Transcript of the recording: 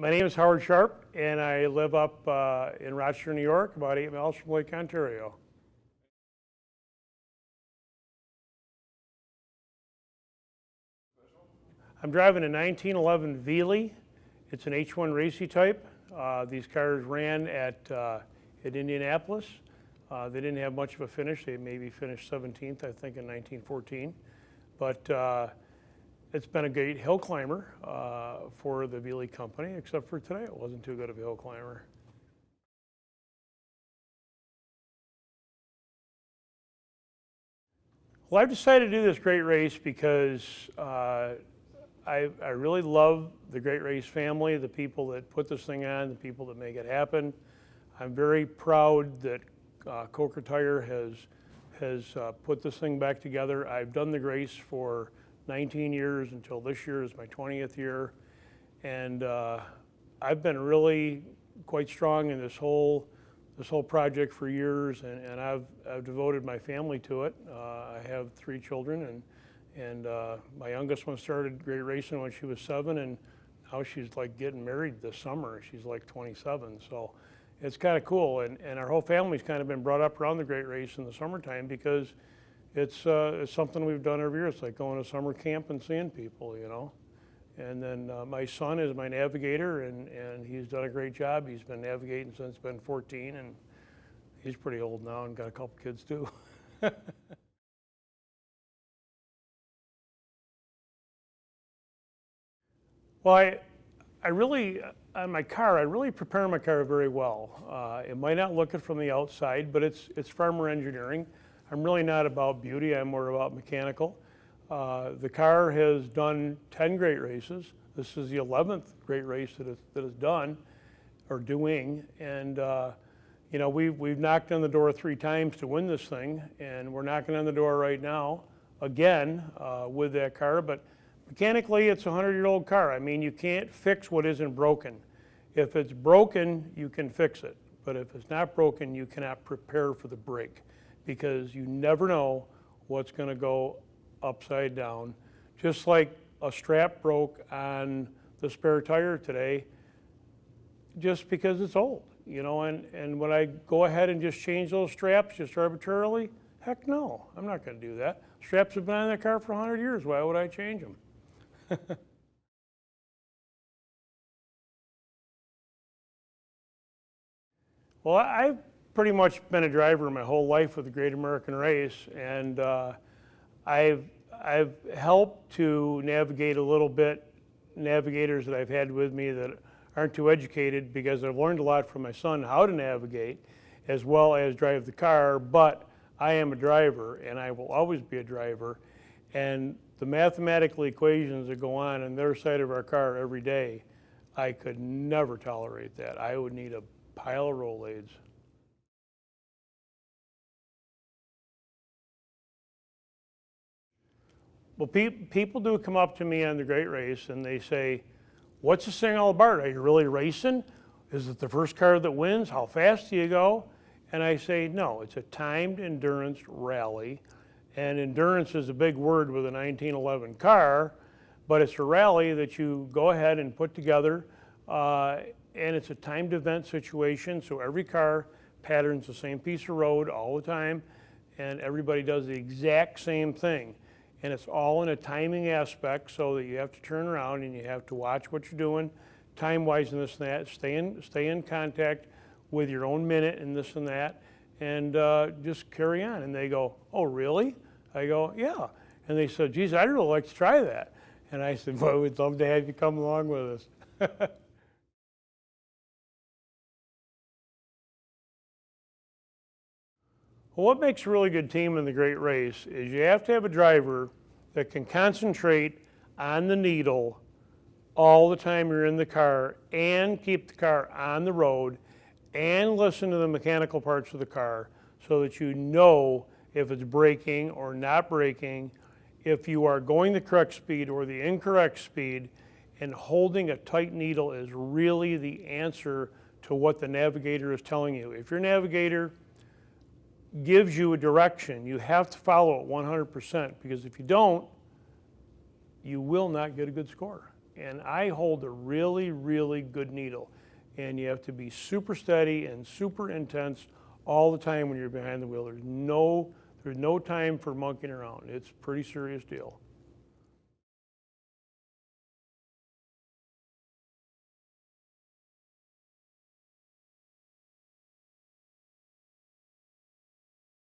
My name is Howard Sharp, and I live up in Rochester, New York, about 8 miles from Lake Ontario. I'm driving a 1911 Velie. It's an H1 Racetype. These cars ran at Indianapolis. They didn't have much of a finish. They maybe finished 17th, I think, in 1914. But it's been a great hill climber for the Velie company, except for today. It wasn't too good of a hill climber. Well, I've decided to do this great race because I really love the Great Race family, the people that put this thing on, the people that make it happen. I'm very proud that Coker Tire has put this thing back together. I've done the race for 19 years until this year is my 20th year, and I've been really quite strong in this whole project for years, and I've devoted my family to it. I have 3 children, and my youngest one started great racing when she was 7, and now she's like getting married this summer. She's like 27, so it's kind of cool. And our whole family's kind of been brought up around the great race in the summertime because it's something we've done every year. It's like going to summer camp and seeing people, you know. And then my son is my navigator, and he's done a great job. He's been navigating since he's been 14, and he's pretty old now and got a couple kids too. Well, I really, on my car, I really prepare my car very well. It might not look it from the outside, but it's farmer engineering. I'm really not about beauty, I'm more about mechanical. The car has done 10 great races. This is the 11th great race that it's done, or doing, and you know, we've knocked on the door 3 times to win this thing, and we're knocking on the door right now, again, with that car, but mechanically, it's a 100-year-old car. I mean, you can't fix what isn't broken. If it's broken, you can fix it. But if it's not broken, you cannot prepare for the break because you never know what's going to go upside down. Just like a strap broke on the spare tire today, just because it's old, you know, and when I go ahead and just change those straps just arbitrarily, heck no, I'm not going to do that. Straps have been on that car for 100 years. Why would I change them? Well, I've pretty much been a driver my whole life with the Great American Race, and I've helped to navigate a little bit navigators that I've had with me that aren't too educated because I've learned a lot from my son how to navigate as well as drive the car, but I am a driver and I will always be a driver, and the mathematical equations that go on their side of our car every day, I could never tolerate that. I would need a pile of Rolaids. Well, people do come up to me on the Great Race and they say, what's this thing all about? Are you really racing? Is it the first car that wins? How fast do you go? And I say, no, it's a timed endurance rally. And endurance is a big word with a 1911 car, but it's a rally that you go ahead and put together, and it's a timed event situation, so every car patterns the same piece of road all the time, and everybody does the exact same thing. And it's all in a timing aspect so that you have to turn around and you have to watch what you're doing, time-wise and this and that, stay in contact with your own minute and this and that, and just carry on. And they go, oh, really? I go, yeah. And they said, geez, I'd really like to try that. And I said, well, we'd love to have you come along with us. Well, what makes a really good team in the Great Race is you have to have a driver that can concentrate on the needle all the time you're in the car and keep the car on the road and listen to the mechanical parts of the car so that you know if it's braking or not braking, if you are going the correct speed or the incorrect speed, and holding a tight needle is really the answer to what the navigator is telling you. If your navigator gives you a direction, you have to follow it 100%, because if you don't, you will not get a good score. and I hold a really, really good needle. And you have to be super steady and super intense all the time when you're behind the wheel. There's no time for monkeying around. It's a pretty serious deal.